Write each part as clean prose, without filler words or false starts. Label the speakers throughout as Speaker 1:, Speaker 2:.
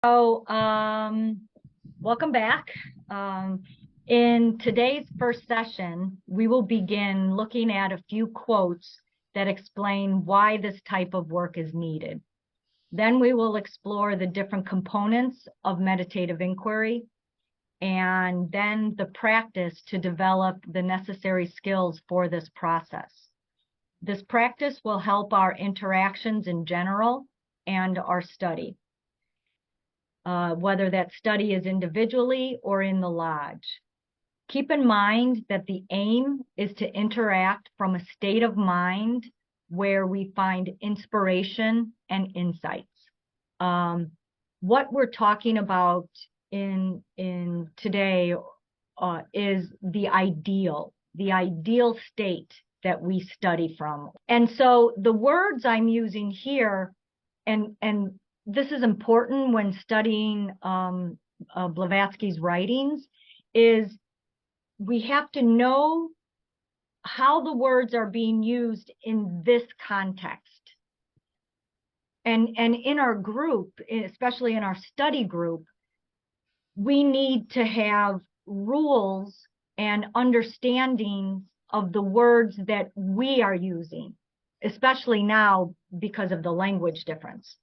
Speaker 1: So, welcome back. In today's first session, we will begin looking at a few quotes that explain why this type of work is needed. Then we will explore the different components of meditative inquiry, and then the practice to develop the necessary skills for this process. This practice will help our interactions in general and our study. Whether that study is individually or in the lodge. Keep in mind that the aim is to interact from a state of mind where we find inspiration and insights. What we're talking about in today is the ideal state that we study from. And so the words I'm using here, and this is important when studying Blavatsky's writings, is we have to know how the words are being used in this context. And in our group, especially in our study group, we need to have rules and understandings of the words that we are using, especially now because of the language difference.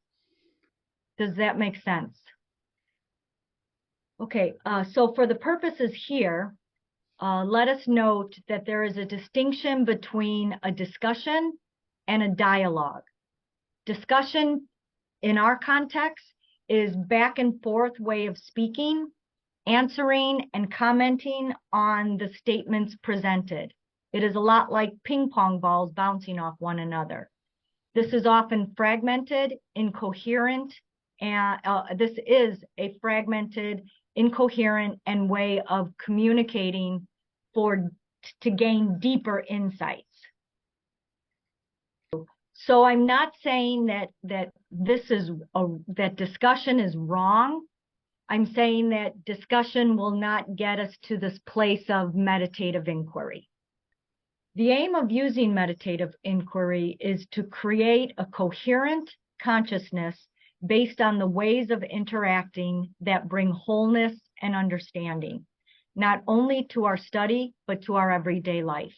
Speaker 1: Does that make sense? Okay, so for the purposes here, let us note that there is a distinction between a discussion and a dialogue. Discussion in our context is back and forth way of speaking, answering and commenting on the statements presented. It is a lot like ping pong balls bouncing off one another. This is often fragmented, incoherent, and this is a fragmented, incoherent and way of communicating to gain deeper insights. So I'm not saying that discussion is wrong. I'm saying that discussion will not get us to this place of meditative inquiry. The aim of using meditative inquiry is to create a coherent consciousness based on the ways of interacting that bring wholeness and understanding, not only to our study, but to our everyday life.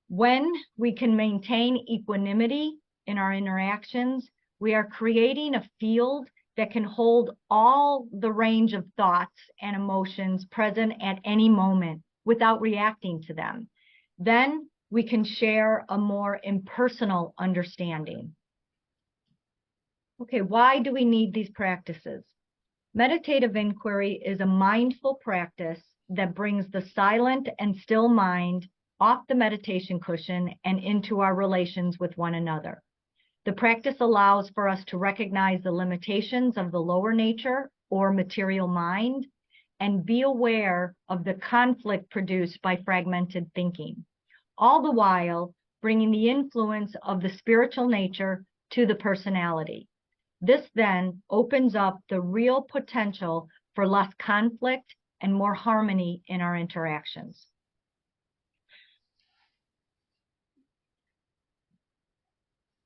Speaker 1: When we can maintain equanimity in our interactions, we are creating a field that can hold all the range of thoughts and emotions present at any moment without reacting to them. Then we can share a more impersonal understanding. Okay, why do we need these practices? Meditative inquiry is a mindful practice that brings the silent and still mind off the meditation cushion and into our relations with one another. The practice allows for us to recognize the limitations of the lower nature or material mind and be aware of the conflict produced by fragmented thinking, all the while bringing the influence of the spiritual nature to the personality. This then opens up the real potential for less conflict and more harmony in our interactions.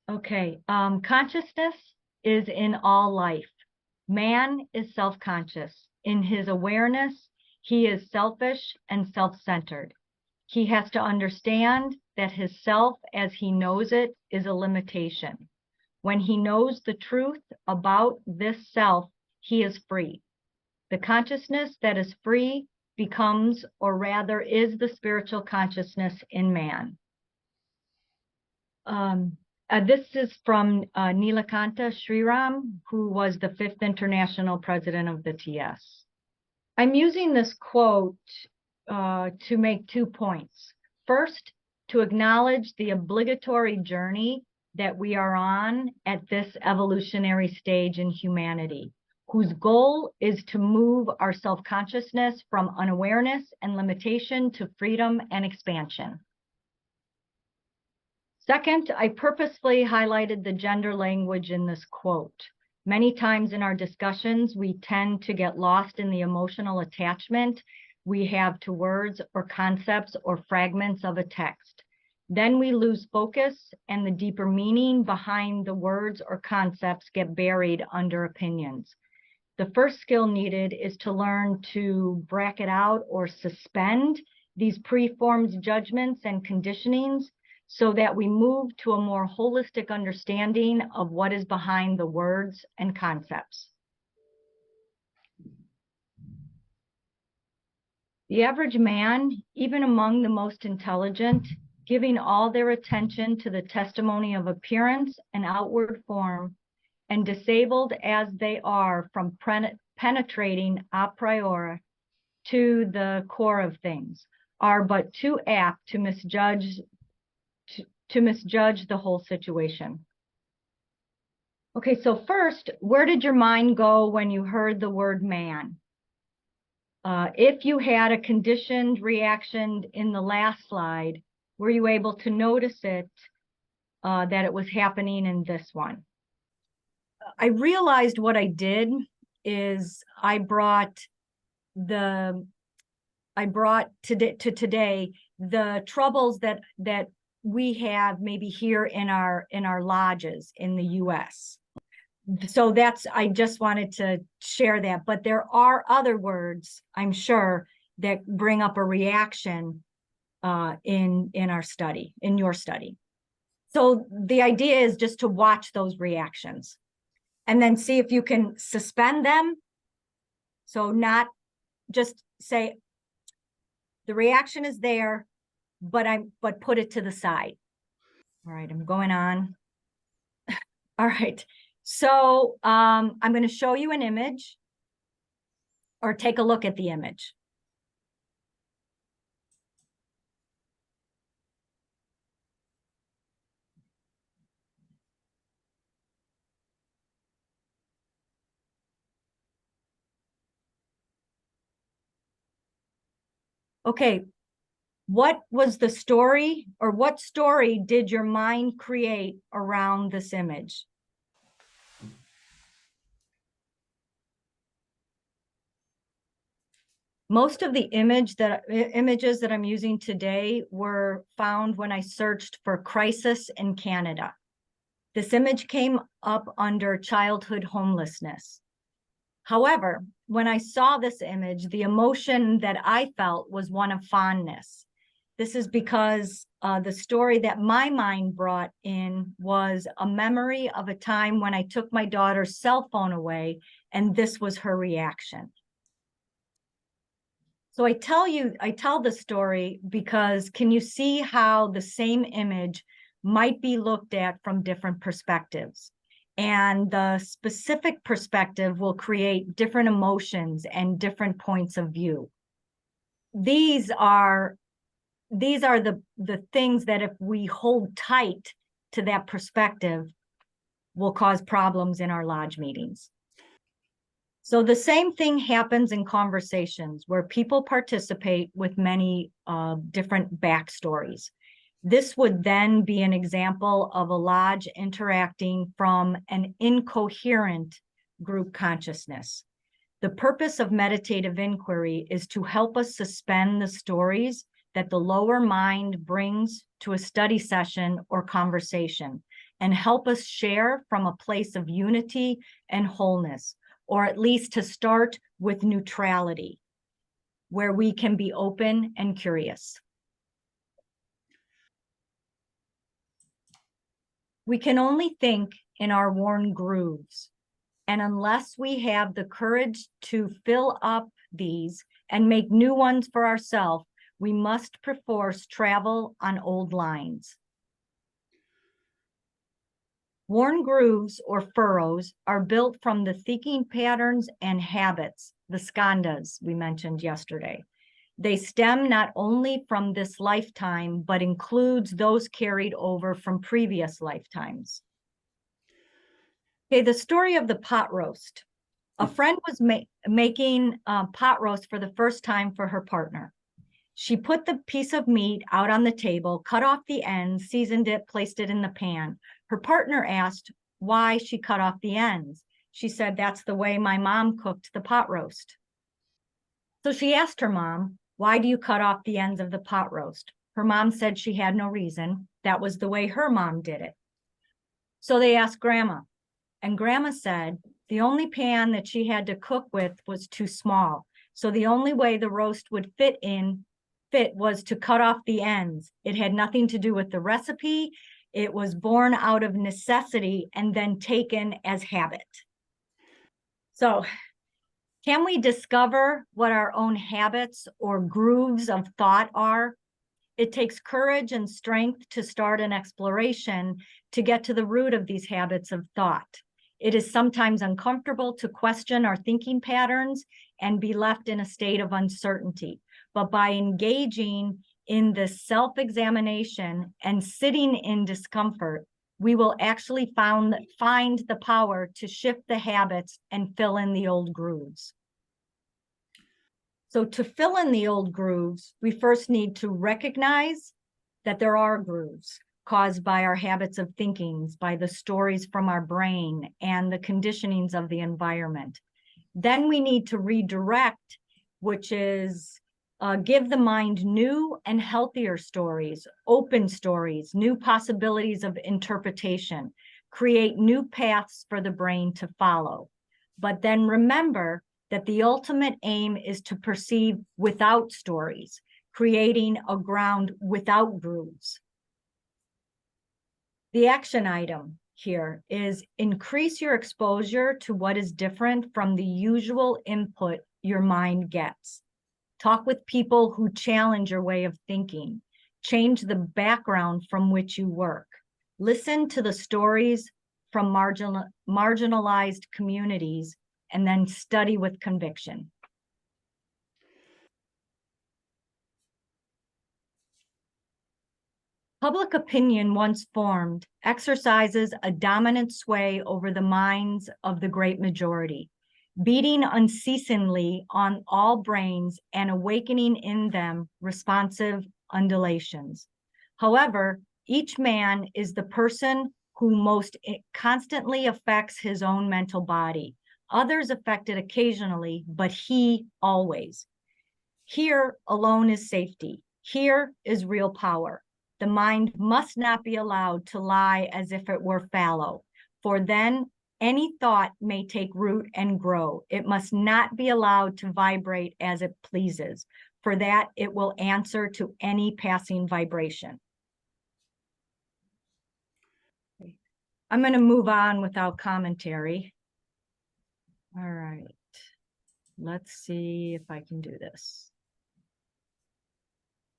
Speaker 1: Okay, consciousness is in all life. Man is self-conscious. In his awareness, he is selfish and self-centered. He has to understand that his self as he knows it is a limitation. When he knows the truth about this self, he is free. The consciousness that is free becomes, or rather is, the spiritual consciousness in man. This is from Nilakanta Sriram, who was the 5th International President of the TS. I'm using this quote to make 2 points. First, to acknowledge the obligatory journey that we are on at this evolutionary stage in humanity, whose goal is to move our self-consciousness from unawareness and limitation to freedom and expansion. Second, I purposefully highlighted the gender language in this quote. Many times in our discussions, we tend to get lost in the emotional attachment we have to words or concepts or fragments of a text. Then we lose focus and the deeper meaning behind the words or concepts get buried under opinions. The first skill needed is to learn to bracket out or suspend these preformed judgments and conditionings so that we move to a more holistic understanding of what is behind the words and concepts. The average man, even among the most intelligent, giving all their attention to the testimony of appearance and outward form, and disabled as they are from penetrating a priori to the core of things, are but too apt to misjudge the whole situation. Okay, so first, where did your mind go when you heard the word man? If you had a conditioned reaction in the last slide, were you able to notice it, that it was happening in this one? I realized what I did is I brought to today the troubles that we have maybe here in our lodges in the US. So I just wanted to share that, but there are other words, I'm sure, that bring up a reaction in our study, in your study. So the idea is just to watch those reactions and then see if you can suspend them. So not just say the reaction is there, but put it to the side. All right, I'm going on. All right. So I'm going to show you an image, or take a look at the image. Okay, what was the story, or what story did your mind create around this image? Most of the images that I'm using today were found when I searched for crisis in Canada. This image came up under childhood homelessness. However, when I saw this image, the emotion that I felt was one of fondness. This is because the story that my mind brought in was a memory of a time when I took my daughter's cell phone away, and this was her reaction. So I tell the story because can you see how the same image might be looked at from different perspectives? And the specific perspective will create different emotions and different points of view. These are the things that if we hold tight to that perspective will cause problems in our lodge meetings. So the same thing happens in conversations where people participate with many different backstories. This would then be an example of a lodge interacting from an incoherent group consciousness. The purpose of meditative inquiry is to help us suspend the stories that the lower mind brings to a study session or conversation, and help us share from a place of unity and wholeness, or at least to start with neutrality, where we can be open and curious. We can only think in our worn grooves, and unless we have the courage to fill up these and make new ones for ourselves, we must perforce travel on old lines. Worn grooves or furrows are built from the thinking patterns and habits, the skandhas we mentioned yesterday. They stem not only from this lifetime, but includes those carried over from previous lifetimes. Okay, the story of the pot roast. A friend was making pot roast for the first time for her partner. She put the piece of meat out on the table, cut off the ends, seasoned it, placed it in the pan. Her partner asked why she cut off the ends. She said, "That's the way my mom cooked the pot roast." So she asked her mom, "Why do you cut off the ends of the pot roast?" Her mom said she had no reason. That was the way her mom did it. So they asked Grandma, and Grandma said, The only pan that she had to cook with was too small. So the only way the roast would fit was to cut off the ends. It had nothing to do with the recipe. It was born out of necessity and then taken as habit. So can we discover what our own habits or grooves of thought are? It takes courage and strength to start an exploration to get to the root of these habits of thought. It is sometimes uncomfortable to question our thinking patterns and be left in a state of uncertainty. But by engaging in this self-examination and sitting in discomfort, we will actually find the power to shift the habits and fill in the old grooves. So to fill in the old grooves, we first need to recognize that there are grooves caused by our habits of thinking, by the stories from our brain and the conditionings of the environment. Then we need to redirect, which is give the mind new and healthier stories, open stories, new possibilities of interpretation, create new paths for the brain to follow. But then remember that the ultimate aim is to perceive without stories, creating a ground without grooves. The action item here is increase your exposure to what is different from the usual input your mind gets. Talk with people who challenge your way of thinking. Change the background from which you work. Listen to the stories from marginalized communities, and then study with conviction. Public opinion, once formed, exercises a dominant sway over the minds of the great majority, beating unceasingly on all brains and awakening in them responsive undulations. However, each man is the person who most constantly affects his own mental body. Others affect it occasionally, but he always. Here alone is safety. Here is real power. The mind must not be allowed to lie as if it were fallow, for then any thought may take root and grow. It must not be allowed to vibrate as it pleases, for that it will answer to any passing vibration. I'm going to move on without commentary. All right. Let's see if I can do this.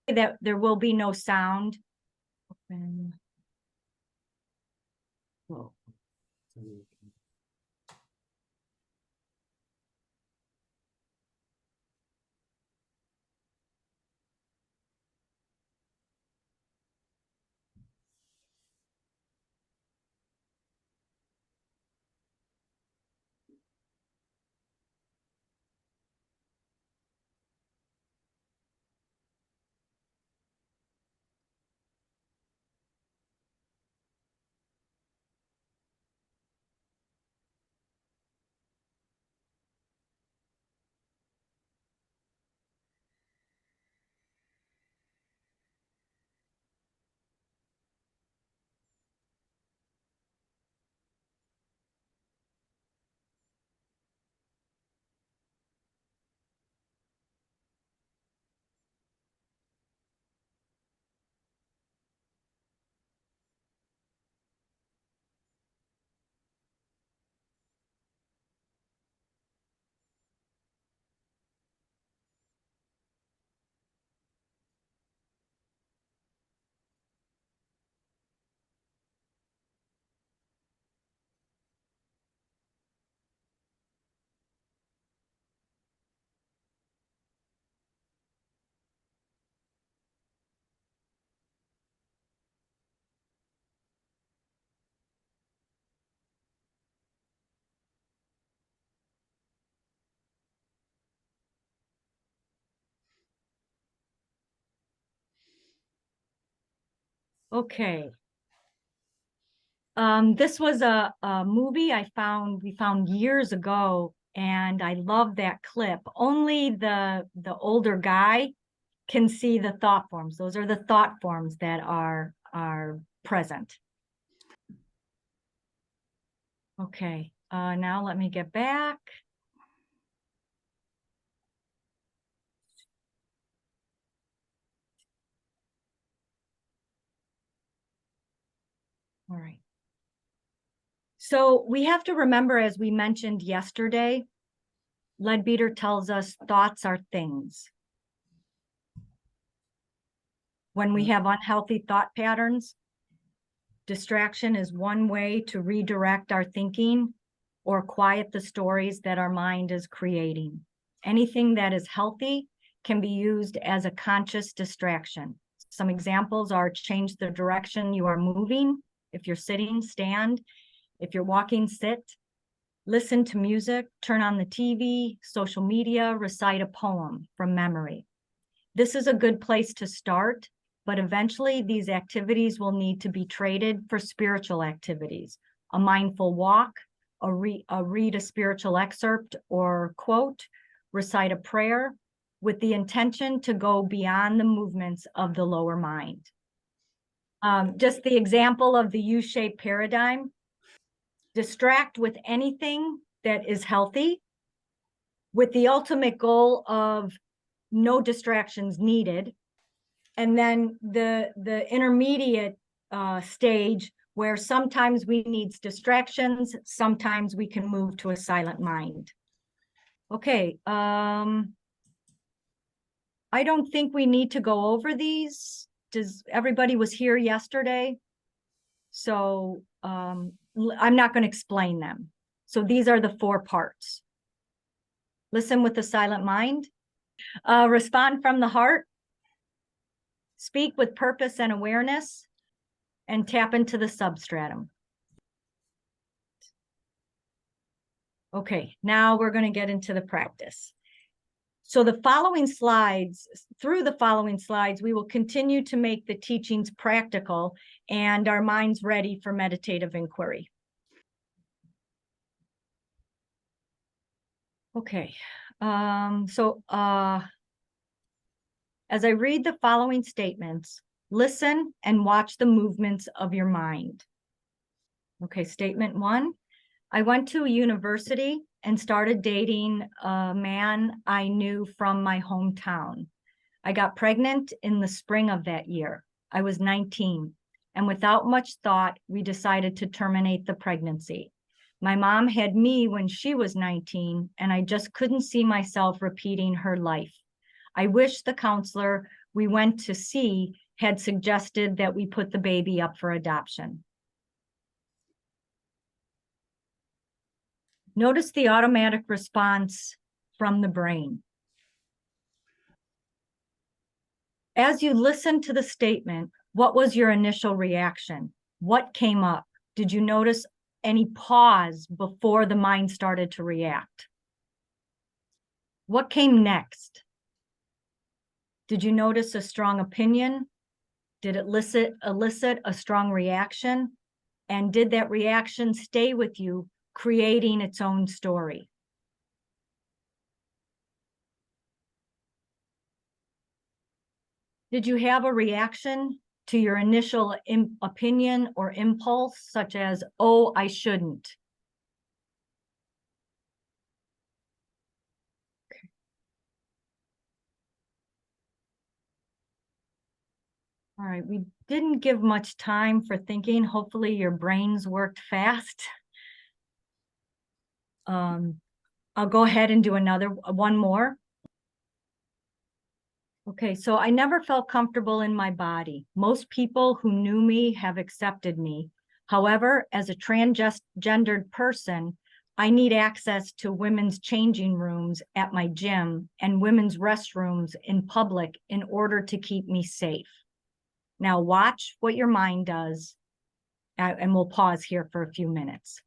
Speaker 1: That there will be no sound. Open. Whoa. Okay. This was a movie we found years ago, and I love that clip. Only the older guy can see the thought forms. Those are the thought forms that are present. Okay. Now let me get back. All right. So we have to remember, as we mentioned yesterday, Leadbeater tells us thoughts are things. When we have unhealthy thought patterns, distraction is one way to redirect our thinking or quiet the stories that our mind is creating. Anything that is healthy can be used as a conscious distraction. Some examples are change the direction you are moving. If you're sitting, stand. If you're walking, sit. Listen to music, turn on the TV, social media, recite a poem from memory. This is a good place to start, but eventually these activities will need to be traded for spiritual activities. A mindful walk, read a spiritual excerpt or quote, recite a prayer with the intention to go beyond the movements of the lower mind. Just the example of the U-shaped paradigm, distract with anything that is healthy with the ultimate goal of no distractions needed. And then the intermediate stage where sometimes we need distractions, sometimes we can move to a silent mind. Okay, I don't think we need to go over these. Everybody was here yesterday? So I'm not going to explain them. So these are the 4 parts. Listen with a silent mind. Respond from the heart. Speak with purpose and awareness. And tap into the substratum. Okay, now we're going to get into the practice. So through the following slides, we will continue to make the teachings practical and our minds ready for meditative inquiry. Okay, as I read the following statements, listen and watch the movements of your mind. Okay, statement 1. I went to a university and started dating a man I knew from my hometown. I got pregnant in the spring of that year. I was 19, and without much thought, we decided to terminate the pregnancy. My mom had me when she was 19, and I just couldn't see myself repeating her life. I wish the counselor we went to see had suggested that we put the baby up for adoption. Notice the automatic response from the brain. As you listened to the statement, what was your initial reaction? What came up? Did you notice any pause before the mind started to react? What came next? Did you notice a strong opinion? Did it elicit a strong reaction? And did that reaction stay with you, creating its own story? Did you have a reaction to your initial opinion or impulse, such as, oh, I shouldn't? Okay. All right, we didn't give much time for thinking. Hopefully your brains worked fast. I'll go ahead and do one more. Okay, so I never felt comfortable in my body. Most people who knew me have accepted me. However, as a transgendered person, I need access to women's changing rooms at my gym and women's restrooms in public in order to keep me safe. Now watch what your mind does, and we'll pause here for a few minutes.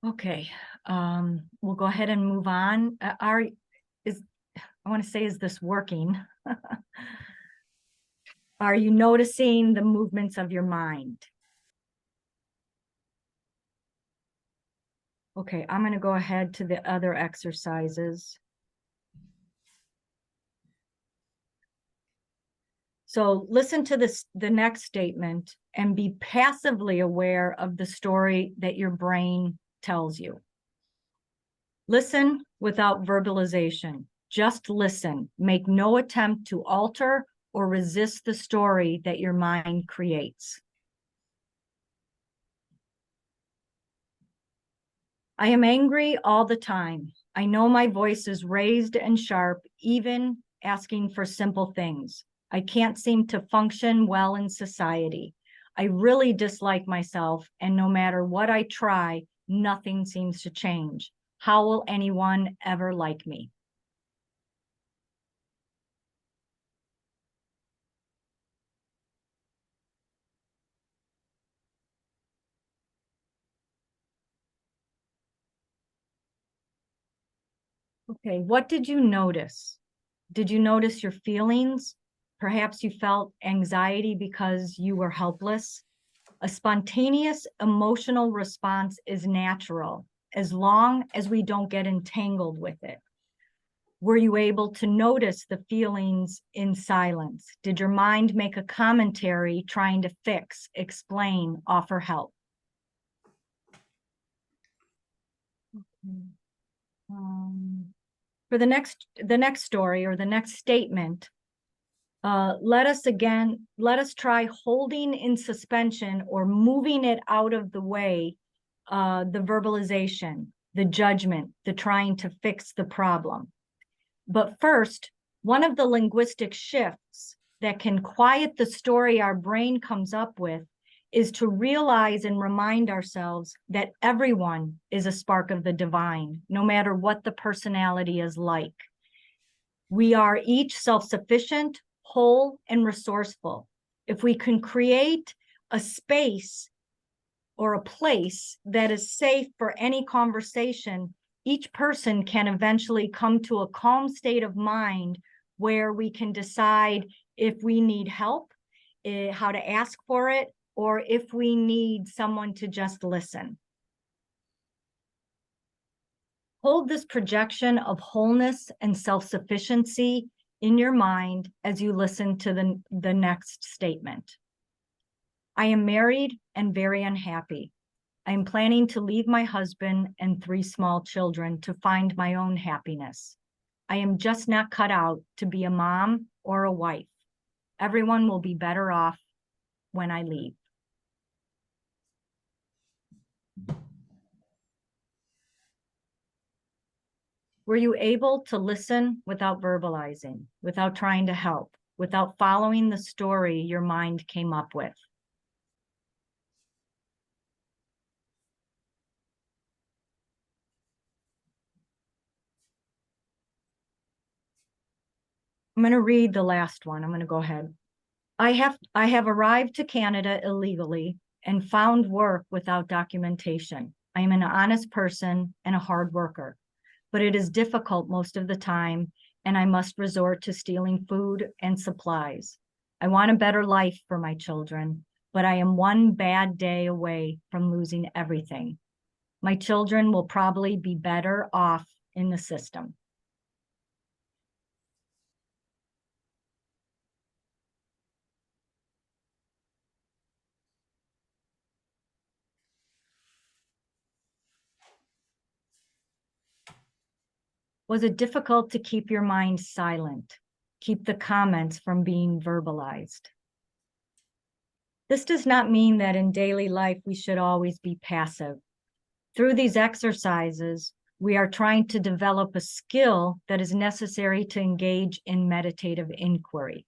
Speaker 1: Okay, we'll go ahead and move on. I want to say, is this working? Are you noticing the movements of your mind? Okay, I'm going to go ahead to the other exercises. So listen to the next statement and be passively aware of the story that your brain tells you. Listen without verbalization. Just listen. Make no attempt to alter or resist the story that your mind creates. I am angry all the time. I know my voice is raised and sharp, even asking for simple things. I can't seem to function well in society. I really dislike myself, and no matter what I try, nothing seems to change. How will anyone ever like me? Okay, what did you notice? Did you notice your feelings? Perhaps you felt anxiety because you were helpless. A spontaneous emotional response is natural as long as we don't get entangled with it. Were you able to notice the feelings in silence? Did your mind make a commentary trying to fix, explain, offer help? For the next story or the next statement, let us try holding in suspension or moving it out of the way, the verbalization, the judgment, the trying to fix the problem. But first, one of the linguistic shifts that can quiet the story our brain comes up with is to realize and remind ourselves that everyone is a spark of the divine, no matter what the personality is like. We are each self-sufficient, whole, and resourceful. If we can create a space or a place that is safe for any conversation, each person can eventually come to a calm state of mind where we can decide if we need help, how to ask for it, or if we need someone to just listen. Hold this projection of wholeness and self-sufficiency in your mind as you listen to the next statement. I am married and very unhappy. I am planning to leave my husband and 3 small children to find my own happiness. I am just not cut out to be a mom or a wife. Everyone will be better off when I leave. Were you able to listen without verbalizing, without trying to help, without following the story your mind came up with? I'm going to read the last one. I'm going to go ahead. I have arrived to Canada illegally and found work without documentation. I am an honest person and a hard worker, but it is difficult most of the time, and I must resort to stealing food and supplies. I want a better life for my children, but I am one bad day away from losing everything. My children will probably be better off in the system. Was it difficult to keep your mind silent? Keep the comments from being verbalized? This does not mean that in daily life we should always be passive. Through these exercises, we are trying to develop a skill that is necessary to engage in meditative inquiry.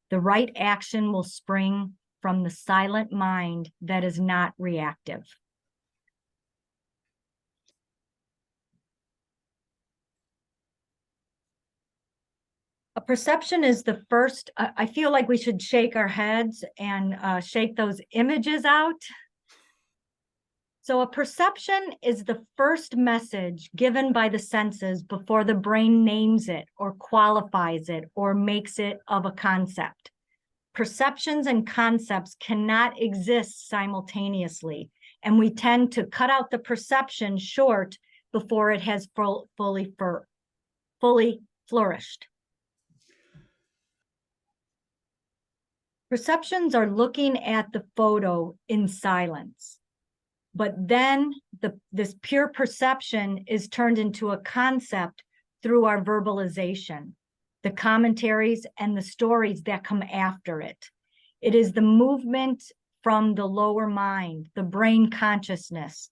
Speaker 1: The right action will spring from the silent mind that is not reactive. A perception is the first. I feel like we should shake our heads and shake those images out. So a perception is the first message given by the senses before the brain names it or qualifies it or makes it of a concept. Perceptions and concepts cannot exist simultaneously, and we tend to cut out the perception short before it has fully flourished. Perceptions are looking at the photo in silence, but then this pure perception is turned into a concept through our verbalization, the commentaries and the stories that come after it. It is the movement from the lower mind, the brain consciousness.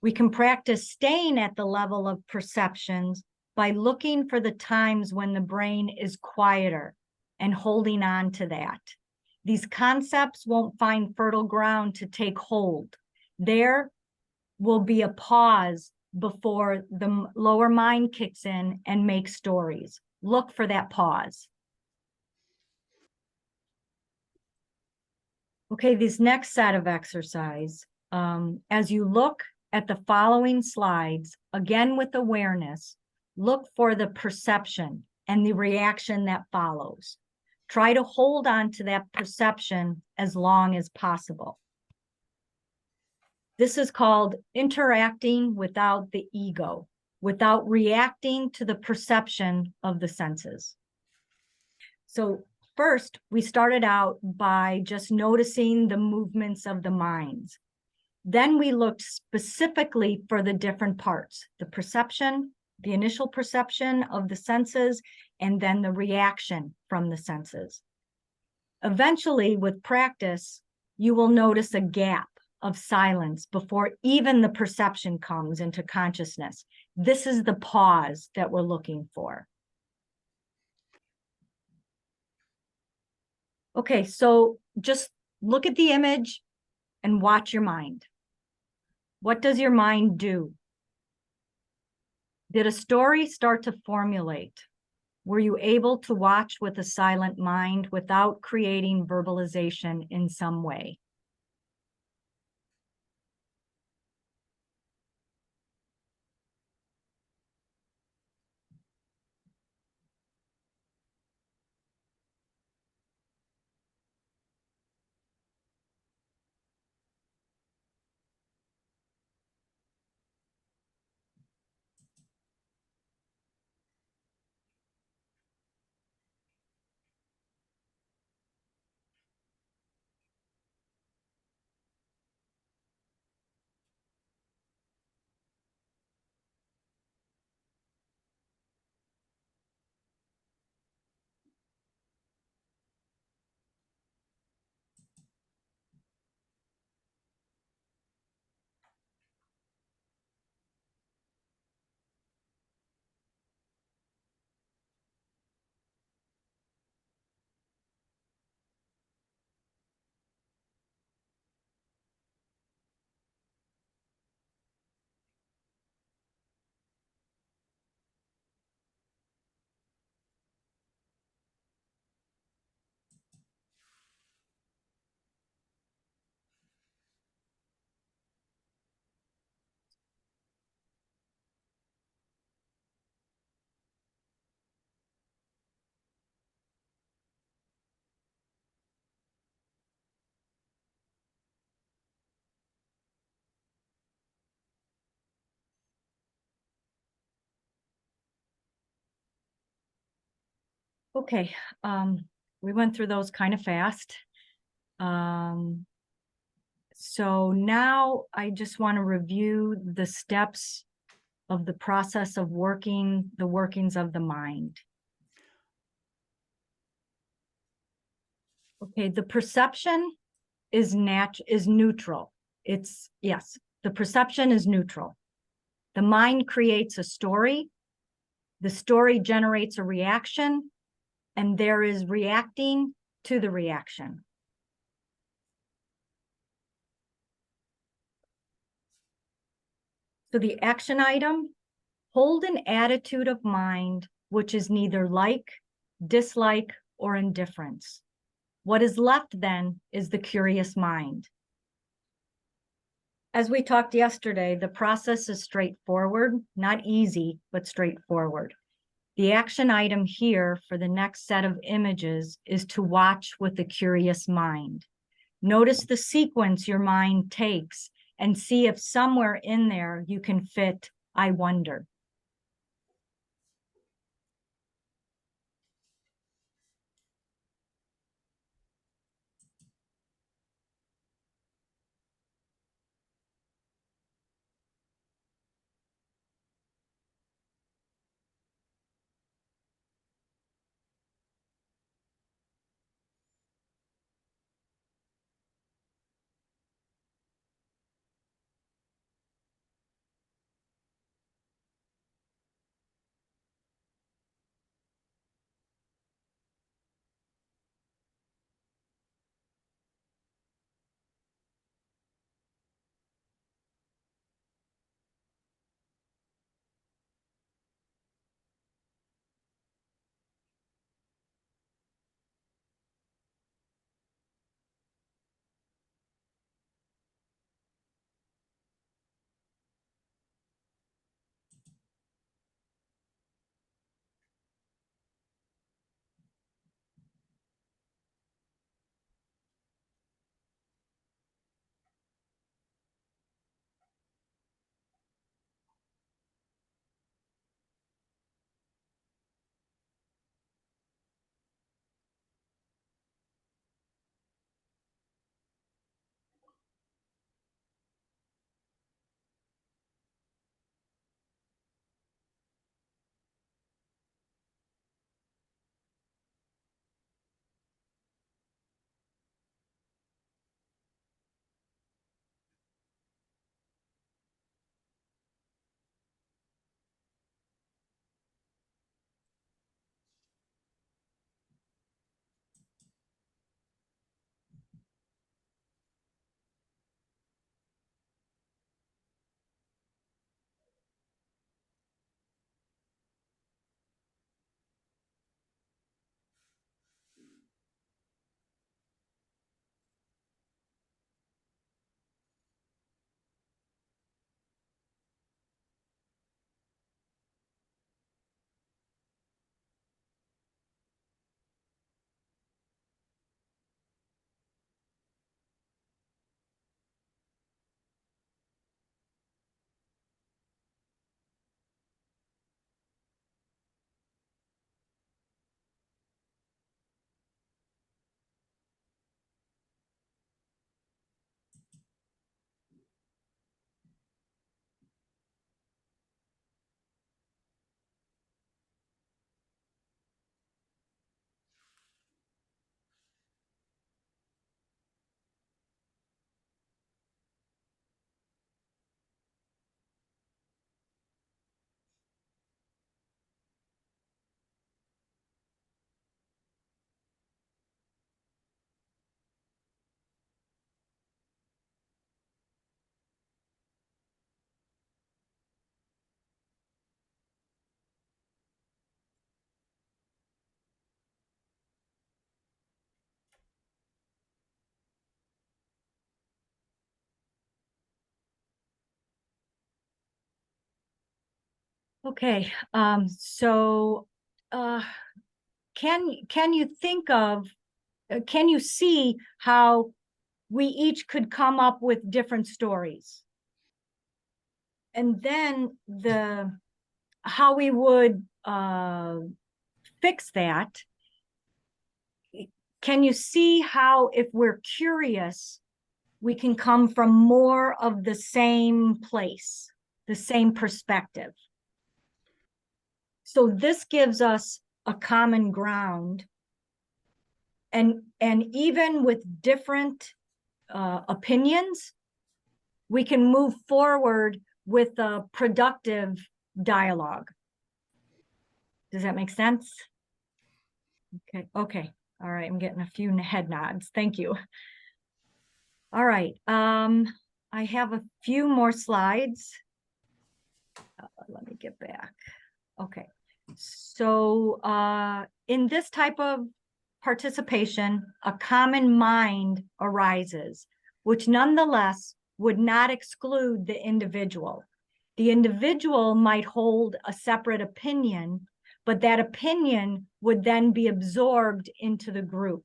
Speaker 1: We can practice staying at the level of perceptions by looking for the times when the brain is quieter and holding on to that. These concepts won't find fertile ground to take hold. There will be a pause before the lower mind kicks in and makes stories. Look for that pause. Okay, this next set of exercise, as you look at the following slides, again with awareness, look for the perception and the reaction that follows. Try to hold on to that perception as long as possible. This is called interacting without the ego, without reacting to the perception of the senses. So first, we started out by just noticing the movements of the minds. Then we looked specifically for the different parts, the perception, the initial perception of the senses, and then the reaction from the senses. Eventually, with practice, you will notice a gap of silence before even the perception comes into consciousness. This is the pause that we're looking for. Okay, so just look at the image and watch your mind. What does your mind do? Did a story start to formulate? Were you able to watch with a silent mind without creating verbalization in some way? Okay, we went through those kind of fast. So now I just want to review the steps of the process of the workings of the mind. Okay, the perception is neutral. Yes, the perception is neutral. The mind creates a story. The story generates a reaction, and there is reacting to the reaction. So the action item, hold an attitude of mind which is neither like, dislike, or indifference. What is left then is the curious mind. As we talked yesterday, the process is straightforward, not easy, but straightforward. The action item here for the next set of images is to watch with a curious mind. Notice the sequence your mind takes and see if somewhere in there you can fit, I wonder. Okay, so uh, can you think of, can you see how we each could come up with different stories? And then how we would fix that. Can you see how, if we're curious, we can come from more of the same place, the same perspective? So this gives us a common ground. And even with different opinions, we can move forward with a productive dialogue. Does that make sense? Okay, okay. All right, I'm getting a few head nods. Thank you. All right, I have a few more slides. Let me get back. Okay, so in this type of participation, a common mind arises, which nonetheless would not exclude the individual. The individual might hold a separate opinion, but that opinion would then be absorbed into the group.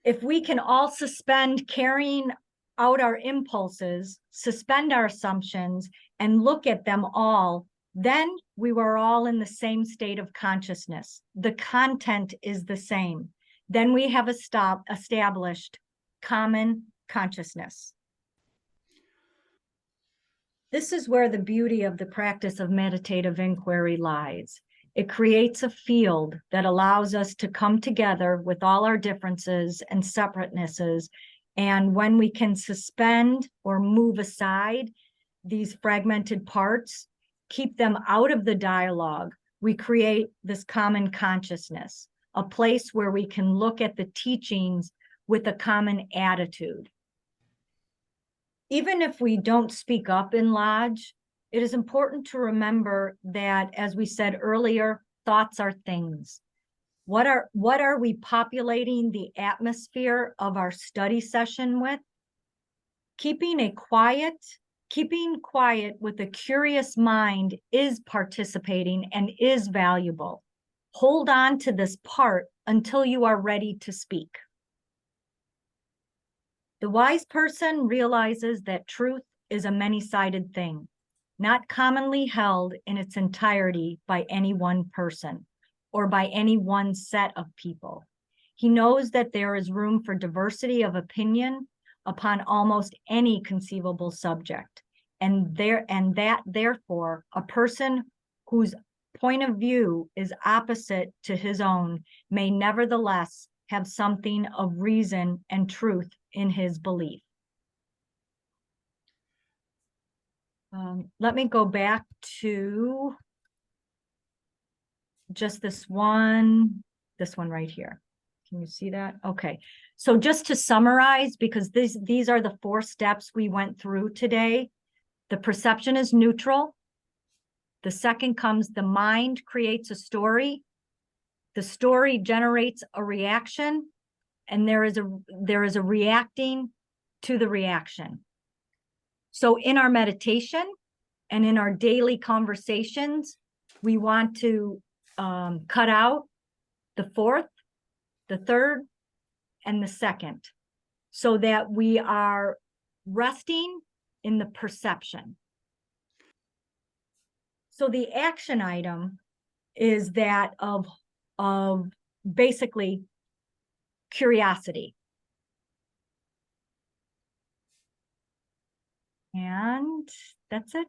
Speaker 1: If we can all suspend carrying out our impulses, suspend our assumptions, and look at them all, then we were all in the same state of consciousness. The content is the same. Then we have established common consciousness. This is where the beauty of the practice of meditative inquiry lies. It creates a field that allows us to come together with all our differences and separatenesses. And when we can suspend or move aside these fragmented parts, keep them out of the dialogue, we create this common consciousness, a place where we can look at the teachings with a common attitude. Even if we don't speak up in Lodge, it is important to remember that, as we said earlier, thoughts are things. What are we populating the atmosphere of our study session with? Keeping quiet with a curious mind is participating and is valuable. Hold on to this part until you are ready to speak. The wise person realizes that truth is a many-sided thing, not commonly held in its entirety by any one person or by any one set of people. He knows that there is room for diversity of opinion upon almost any conceivable subject, and that therefore a person whose point of view is opposite to his own may nevertheless have something of reason and truth in his belief. Let me go back to just this one right here. Can you see that? Okay. So just to summarize, because these are the 4 steps we went through today. The perception is neutral. The second comes the mind creates a story. The story generates a reaction, and there is a reacting to the reaction. So in our meditation and in our daily conversations, we want to cut out the 4th, the 3rd, and the 2nd, so that we are resting in the perception. So the action item is that of basically curiosity. And that's it.